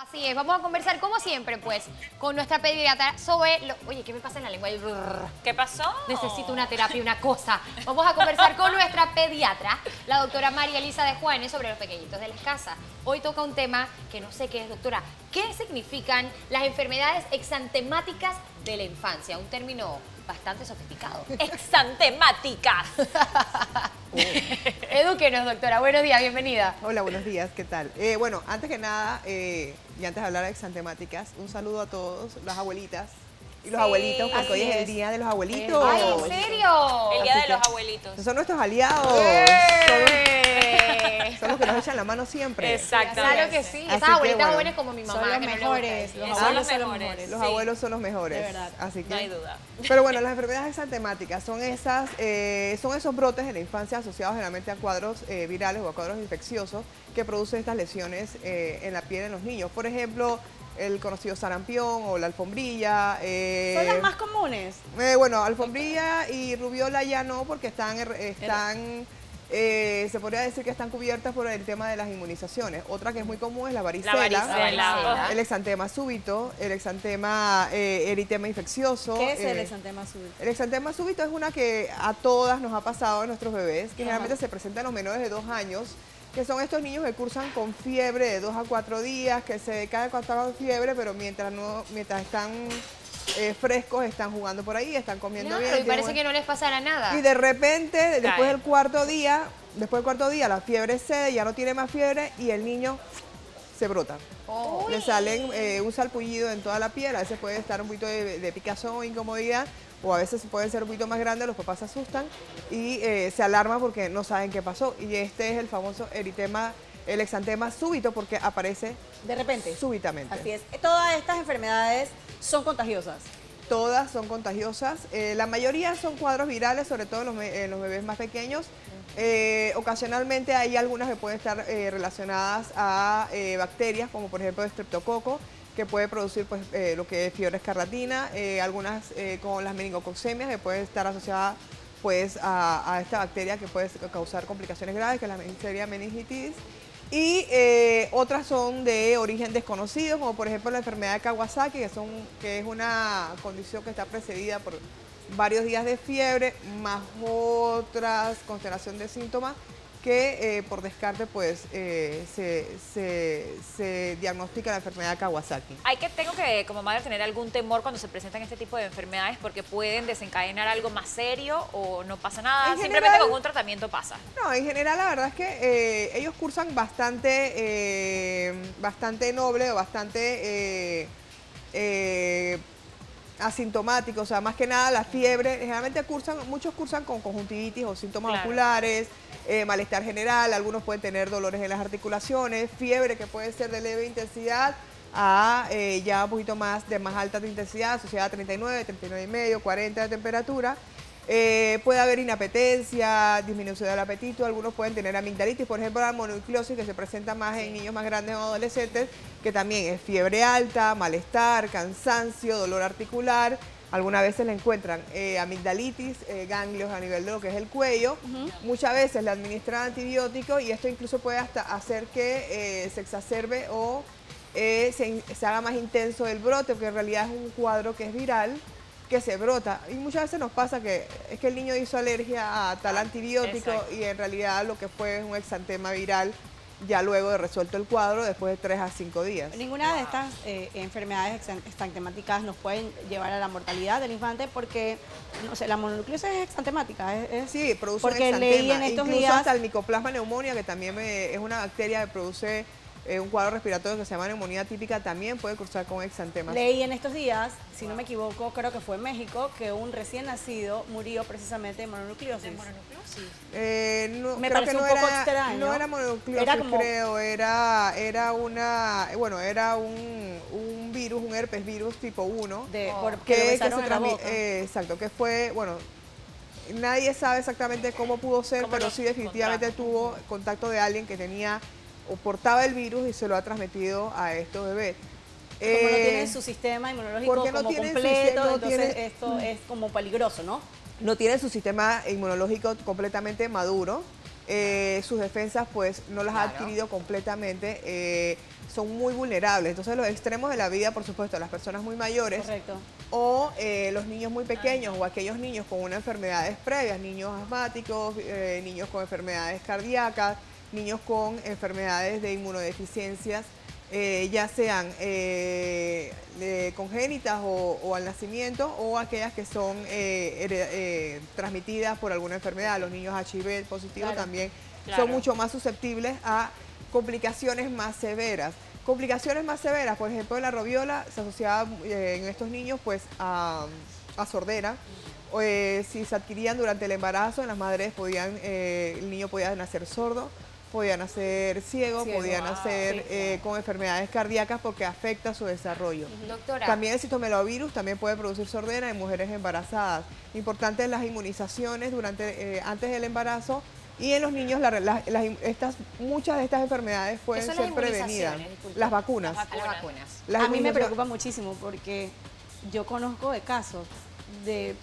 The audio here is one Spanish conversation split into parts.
Así es, vamos a conversar como siempre, pues, con nuestra pediatra sobre... Oye, ¿qué me pasa en la lengua? ¿Qué pasó? Necesito una terapia, una cosa. Vamos a conversar con nuestra pediatra, la doctora María Elisa de Juanes, sobre los pequeñitos de las casas. Hoy toca un tema que no sé qué es, doctora. ¿Qué significan las enfermedades exantemáticas de la infancia? Un término bastante sofisticado. Exantemáticas. Edúquenos, doctora. Buenos días, bienvenida. Hola, buenos días, ¿qué tal? Bueno, antes que nada, y antes de hablar de exantemáticas, un saludo a todos, las abuelitas y los abuelitos, porque hoy es el Día de los Abuelitos. ¡Ay, en serio! El día Así de que los abuelitos. son nuestros aliados, ¡Eh! son los que nos echan la mano siempre. Exacto. Claro que sí. Así Esas que, abuelitas bueno, jóvenes como mi mamá. Son los que no le mejores, gusta. los Son abuelos los son los mejores. mejores. Los Sí. abuelos son los mejores. De verdad. Así que, No hay duda. Pero bueno, las enfermedades exantemáticas son esos brotes en la infancia asociados generalmente a cuadros virales o a cuadros infecciosos que producen estas lesiones en la piel en los niños. Por ejemplo, el conocido sarampión o la alfombrilla. Son las más comunes. Bueno, alfombrilla y rubiola ya no, porque se podría decir que están cubiertas por el tema de las inmunizaciones. Otra que es muy común es la varicela, varicela. el exantema súbito, el exantema eritema infeccioso. ¿Qué es el exantema súbito? El exantema súbito es una que a todas nos ha pasado a nuestros bebés, que generalmente se presenta en los menores de 2 años, que son estos niños que cursan con fiebre de 2 a 4 días, que se decaen cuando están con fiebre, pero mientras están frescos, están jugando por ahí, están comiendo Claro, bien. y parece que no les pasará nada. Y de repente, después Cae. del cuarto día, la fiebre cede, ya no tiene más fiebre y el niño se brota. Le salen un salpullido en toda la piel, a veces puede estar un poquito de picazón o incomodidad, o a veces puede ser un poquito más grande, los papás se asustan y se alarman porque no saben qué pasó. Y este es el famoso el exantema súbito, porque aparece De repente. súbitamente. Así es. Todas estas enfermedades son contagiosas. Todas son contagiosas. La mayoría son cuadros virales, sobre todo en los bebés más pequeños. Ocasionalmente hay algunas que pueden estar relacionadas a bacterias, como por ejemplo el estreptococo, que puede producir pues, lo que es fiebre escarlatina, algunas con las meningococcemias, que pueden estar asociadas pues, a esta bacteria que puede causar complicaciones graves, que es la sería meningitis. Y otras son de origen desconocido, como por ejemplo la enfermedad de Kawasaki, que es una condición que está precedida por varios días de fiebre, más otras constelación de síntomas que por descarte pues se diagnostica la enfermedad de Kawasaki. Tengo que como madre tener algún temor cuando se presentan este tipo de enfermedades porque pueden desencadenar algo más serio o no pasa nada, simplemente con un tratamiento pasa. No, en general la verdad es que ellos cursan bastante noble o bastante asintomático, o sea, más que nada la fiebre, generalmente muchos cursan con conjuntivitis o síntomas oculares, malestar general, algunos pueden tener dolores en las articulaciones, fiebre que puede ser de leve intensidad a ya un poquito más alta intensidad, asociada a 39, 39,5, 40 de temperatura. Puede haber inapetencia, disminución del apetito, algunos pueden tener amigdalitis, por ejemplo la mononucleosis que se presenta más en niños más grandes o adolescentes, que también es fiebre alta, malestar, cansancio, dolor articular. Algunas veces le encuentran amigdalitis, ganglios a nivel de lo que es el cuello. Muchas veces le administran antibióticos y esto incluso puede hasta hacer que se exacerbe o se haga más intenso el brote, porque en realidad es un cuadro que es viral, que se brota. Y muchas veces nos pasa que es que el niño hizo alergia a tal antibiótico y en realidad lo que fue es un exantema viral ya luego de resuelto el cuadro después de 3 a 5 días. Ninguna de estas enfermedades exantemáticas nos pueden llevar a la mortalidad del infante porque, no sé, la mononucleosis es exantemática. Sí, produce porque un exantema. leí en estos incluso días hasta el Mycoplasma pneumonia, que también es una bacteria que produce un cuadro respiratorio que se llama neumonía típica, también puede cursar con exantemas. Leí en estos días, si no me equivoco, creo que fue en México, que un recién nacido murió precisamente de mononucleosis. Me pareció un poco extraño. No era mononucleosis, Era como... creo, era un virus, un herpes virus tipo 1. Exacto, que fue, bueno, nadie sabe exactamente cómo pudo ser, pero sí definitivamente tuvo contacto de alguien que tenía o portaba el virus y se lo ha transmitido a estos bebés. Como no tienen su sistema inmunológico como completo, entonces esto es como peligroso, ¿no? No tienen su sistema inmunológico completamente maduro. sus defensas pues no las ha adquirido completamente, son muy vulnerables. Entonces los extremos de la vida, por supuesto, las personas muy mayores. Correcto. O los niños muy pequeños o aquellos niños con unas enfermedades previas, niños asmáticos, niños con enfermedades cardíacas, niños con enfermedades de inmunodeficiencias, ya sean congénitas o al nacimiento, o aquellas que son transmitidas por alguna enfermedad. Los niños HIV positivos también son mucho más susceptibles a complicaciones más severas. Complicaciones más severas, por ejemplo, la robiola se asociaba en estos niños pues a sordera. Si se adquirían durante el embarazo, en las madres el niño podía nacer sordo, podía nacer ciego, podía nacer con enfermedades cardíacas porque afecta su desarrollo. Doctora. También el citomegalovirus también puede producir sordera en mujeres embarazadas. Importante las inmunizaciones antes del embarazo. Y en los niños muchas de estas enfermedades pueden ser prevenidas. Las vacunas. A mí me preocupa muchísimo porque yo conozco de casos de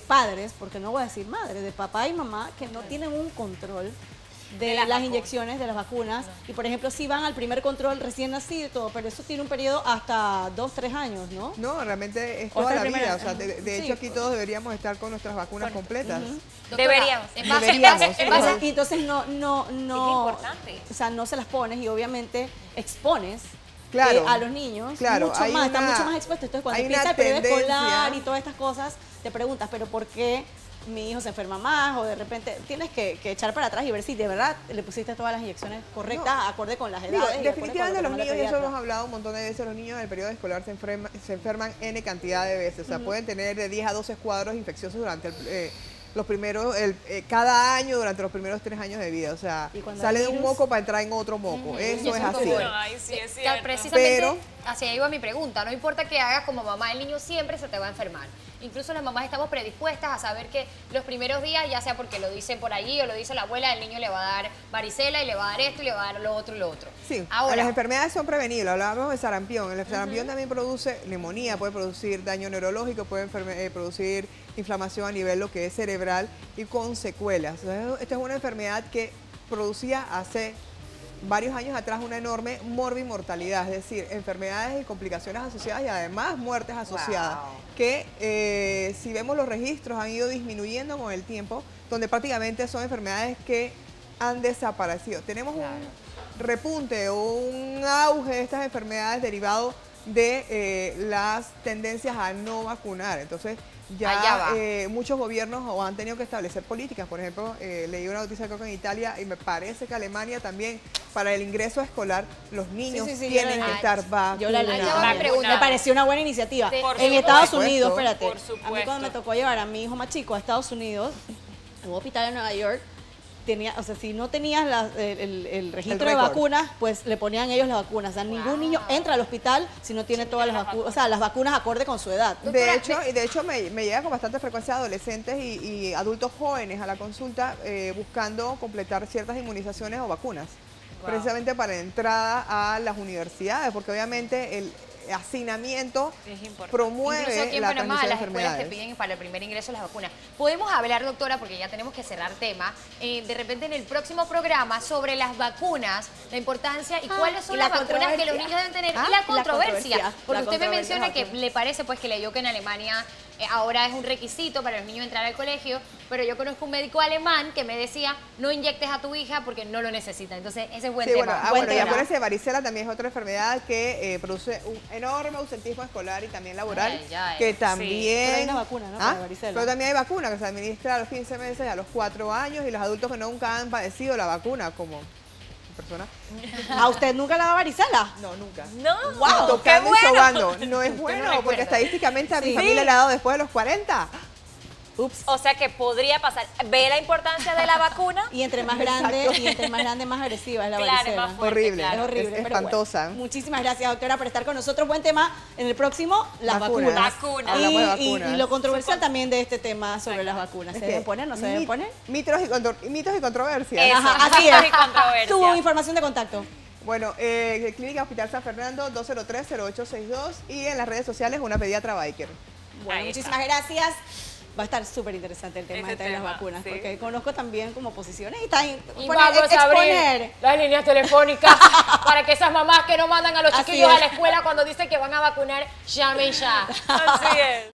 padres, porque no voy a decir madres, de papá y mamá que no tienen un control de las inyecciones, de las vacunas. Y por ejemplo, si van al primer control recién nacido y todo, pero eso tiene un periodo hasta 2, 3 años, ¿no? No, realmente es toda la vida. O sea, de hecho, aquí todos deberíamos estar con nuestras vacunas completas. Deberíamos. Y entonces no, es importante. O sea, no se las pones y obviamente expones a los niños están mucho más expuestos. Entonces, cuando empieza el periodo escolar y todas estas cosas, te preguntas, ¿pero por qué mi hijo se enferma más? O de repente tienes que echar para atrás y ver si de verdad le pusiste todas las inyecciones correctas, acorde con las edades. Definitivamente los niños, y eso lo hemos hablado un montón de veces, los niños en el periodo escolar se enferman N cantidad de veces. O sea, pueden tener de 10 a 12 cuadros infecciosos durante los primeros, cada año durante los primeros 3 años de vida. O sea, sale de un moco para entrar en otro moco. Eso es así. Ay, sí, es cierto. Precisamente hacia ahí iba mi pregunta. No importa que hagas como mamá, el niño siempre se te va a enfermar. Incluso las mamás estamos predispuestas a saber que los primeros días, ya sea porque lo dicen por allí o lo dice la abuela, el niño le va a dar varicela y le va a dar esto y le va a dar lo otro y lo otro. Sí, ahora, las enfermedades son prevenibles. Hablábamos de sarampión. El sarampión también produce neumonía, puede producir daño neurológico, puede producir inflamación a nivel lo que es cerebral y con secuelas. Entonces, esta es una enfermedad que producía hace varios años atrás una enorme morbimortalidad, es decir, enfermedades y complicaciones asociadas y además muertes asociadas, que si vemos los registros han ido disminuyendo con el tiempo, donde prácticamente son enfermedades que han desaparecido. Tenemos un repunte o un auge de estas enfermedades derivado de las tendencias a no vacunar. Entonces, ya muchos gobiernos han tenido que establecer políticas. Por ejemplo, leí una noticia creo que en Italia y me parece que Alemania también, para el ingreso escolar, los niños tienen que estar vacunados. Me pareció una buena iniciativa. En Estados Unidos, espérate, a mí cuando me tocó llevar a mi hijo más chico a Estados Unidos, en un hospital en Nueva York, o sea, si no tenías el registro de vacunas, pues le ponían ellos las vacunas. O sea, ningún niño entra al hospital si no tiene todas las vacunas, o sea, las vacunas acorde con su edad. De hecho me llega con bastante frecuencia adolescentes y adultos jóvenes a la consulta buscando completar ciertas inmunizaciones o vacunas, precisamente para entrada a las universidades, porque obviamente el hacinamiento promueve la transmisión de enfermedades. Las escuelas te piden para el primer ingreso las vacunas. Podemos hablar, doctora, porque ya tenemos que cerrar tema, de repente en el próximo programa sobre las vacunas, la importancia y cuáles son las vacunas que los niños deben tener y la controversia. Porque usted me menciona que le parece pues que leyó que en Alemania ahora es un requisito para los niños entrar al colegio, pero yo conozco un médico alemán que me decía, no inyectes a tu hija porque no lo necesita. Entonces, ese es buen tema. Y acuérdense, varicela también es otra enfermedad que produce un enorme ausentismo escolar y también laboral, que también... Pero hay una vacuna, ¿no? Para varicela. Pero también hay vacuna que se administra a los 15 meses, a los 4 años, y los adultos que nunca han padecido la vacuna, como persona. ¿A usted nunca le da varicela? No, nunca. No, wow, tocando y sobando. No es bueno, porque estadísticamente a mi familia le ha dado después de los 40. Ups. O sea que podría pasar. ¿Ve la importancia de la vacuna? Y entre más grande, más agresiva es la varicela. Es más fuerte, horrible. Claro. Es horrible. Es espantosa. Bueno, muchísimas gracias, doctora, por estar con nosotros. Buen tema. En el próximo, las vacunas. Hablamos de vacunas. Y lo controversial también de este tema sobre las vacunas. ¿Se deben poner? ¿No se deben poner? Mitos y controversias. Así es. Tuvo información de contacto. Bueno, Clínica Hospital San Fernando, 203-0862 y en las redes sociales una pediatra biker. Bueno, muchísimas gracias. va a estar súper interesante el tema Ese de las tema, vacunas, sí. porque conozco también como posiciones y también Y vamos a abrir las líneas telefónicas para que esas mamás que no mandan a los Así chiquillos a es. la escuela cuando dicen que van a vacunar, llamen ya. Así es.